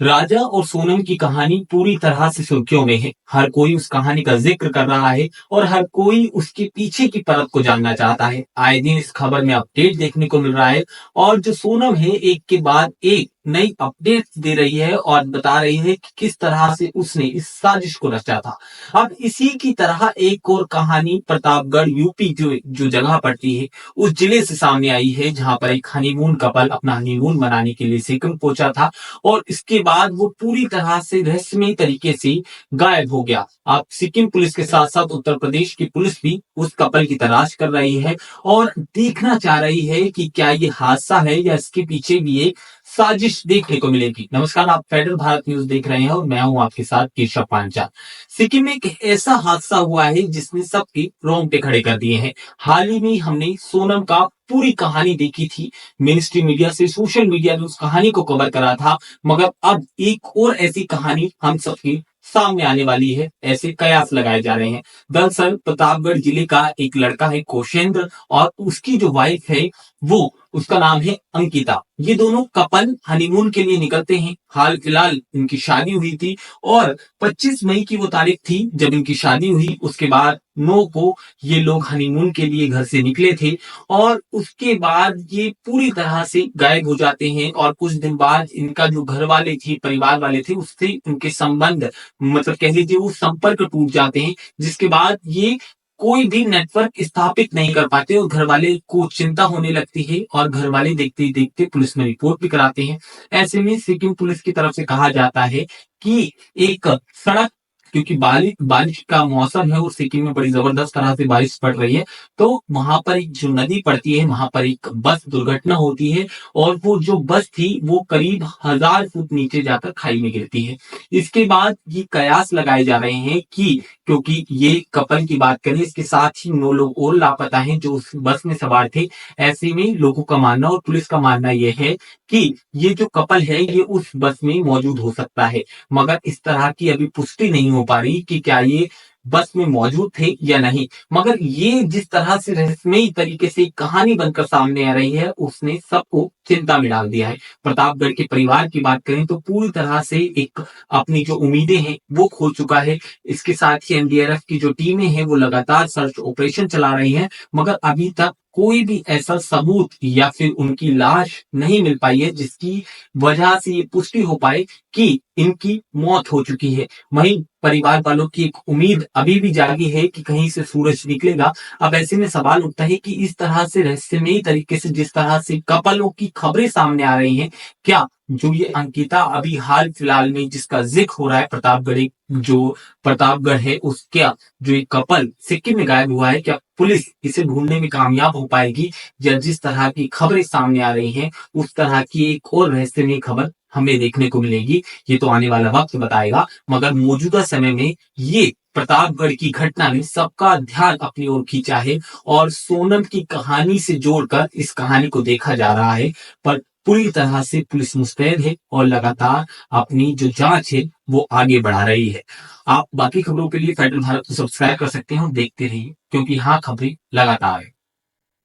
राजा और सोनम की कहानी पूरी तरह से सुर्खियों में है। हर कोई उस कहानी का जिक्र कर रहा है और हर कोई उसके पीछे की परत को जानना चाहता है। आए दिन इस खबर में अपडेट देखने को मिल रहा है और जो सोनम है एक के बाद एक नई अपडेट दे रही है और बता रही है कि किस तरह से उसने इस साजिश को रचा था। अब इसी की तरह एक और कहानी प्रतापगढ़ यूपी जो जो जगह पड़ती है उस जिले से सामने आई है, जहां पर एक हनीमून कपल अपना हनीमून मनाने के लिए सिक्किम पहुंचा था और इसके बाद वो पूरी तरह से रहस्यमय तरीके से गायब हो गया। अब सिक्किम पुलिस के साथ साथ उत्तर प्रदेश की पुलिस भी उस कपल की तलाश कर रही है और देखना चाह रही है कि क्या ये हादसा है या इसके पीछे भी एक साजिश देखने को मिलेगी। नमस्कार, आप फेडरल भारत न्यूज देख रहे हैं और मैं हूं आपके साथ केशव पांचाल। सिक्किम में एक ऐसा हादसा हुआ है जिसने सबके रोंगटे खड़े कर दिए हैं। हाल ही में हमने सोनम का पूरी कहानी देखी थी। मेन स्ट्रीम मीडिया से सोशल मीडिया ने उस कहानी को कवर करा था, मगर अब एक और ऐसी कहानी हम सबके सामने आने वाली है। ऐसे कयास लगाए जा रहे हैं। दरअसल प्रतापगढ़ जिले का एक लड़का है कौशेंद्र और उसकी जो वाइफ है वो उसका नाम है अंकिता। ये दोनों कपल हनीमून के लिए निकलते हैं। हाल फिलहाल इनकी शादी हुई थी और 25 मई की वो तारीख थी जब इनकी शादी हुई। उसके बाद 9 को ये लोग हनीमून के लिए घर से निकले थे और उसके बाद ये पूरी तरह से गायब हो जाते हैं और कुछ दिन बाद इनका जो घर वाले थे, परिवार वाले थे, उससे उनके संबंध मतलब कह लीजिए वो संपर्क टूट जाते हैं, जिसके बाद ये कोई भी नेटवर्क स्थापित नहीं कर पाते और घर वाले को चिंता होने लगती है और घर वाले देखते ही देखते पुलिस में रिपोर्ट भी कराते हैं। ऐसे में सिक्किम पुलिस की तरफ से कहा जाता है कि एक सड़क, क्योंकि बारिश बारिश का मौसम है और सिक्किम में बड़ी जबरदस्त तरह से बारिश पड़ रही है, तो वहां पर एक जो नदी पड़ती है वहां पर एक बस दुर्घटना होती है और वो जो बस थी वो करीब 1000 फुट नीचे जाकर खाई में गिरती है। इसके बाद ये कयास लगाए जा रहे हैं कि क्योंकि ये कपल की बात करें, इसके साथ ही 9 लोग और लापता हैं जो उस बस में सवार थे। ऐसे में लोगों का मानना और पुलिस का मानना यह है कि ये जो कपल है ये उस बस में मौजूद हो सकता है, मगर इस तरह की अभी पुष्टि नहीं हो पा रही कि क्या ये बस में मौजूद थे या नहीं। मगर ये जिस तरह से रहस्यमयी तरीके से कहानी बनकर सामने आ रही है उसने सबको चिंता में डाल दिया है। प्रतापगढ़ के परिवार की बात करें तो पूरी तरह से एक अपनी जो उम्मीदें हैं वो खो चुका है। इसके साथ ही एनडीआरएफ की जो टीमें हैं वो लगातार सर्च ऑपरेशन चला रही हैं, मगर अभी तक कोई भी ऐसा सबूत या फिर उनकी लाश नहीं मिल पाई है जिसकी वजह से ये पुष्टि हो पाए कि इनकी मौत हो चुकी है। वहीं परिवार वालों की एक उम्मीद अभी भी जागी है कि कहीं से सूरज निकलेगा। अब ऐसे में सवाल उठता है कि इस तरह से रहस्यमयी तरीके से जिस तरह से कपलों की खबरें सामने आ रही हैं, क्या जो ये अंकिता अभी हाल फिलहाल में जिसका जिक्र हो रहा है प्रतापगढ़ है उसका जो एक कपल सिक्किम में गायब हुआ है, क्या पुलिस इसे ढूंढने में कामयाब हो पाएगी या जिस तरह की खबरें सामने आ रही हैं उस तरह की एक और रहस्यमयी खबर हमें देखने को मिलेगी? ये तो आने वाला वक्त बताएगा, मगर मौजूदा समय में ये प्रतापगढ़ की घटना ने सबका ध्यान अपनी ओर खींचा है और सोनम की कहानी से जोड़कर इस कहानी को देखा जा रहा है। पर पूरी तरह से पुलिस मुस्तैद है और लगातार अपनी जो जांच है वो आगे बढ़ा रही है। आप बाकी खबरों के लिए फेडरल भारत को सब्सक्राइब कर सकते हैं और देखते रहिए, क्योंकि यहाँ खबरें लगातार है।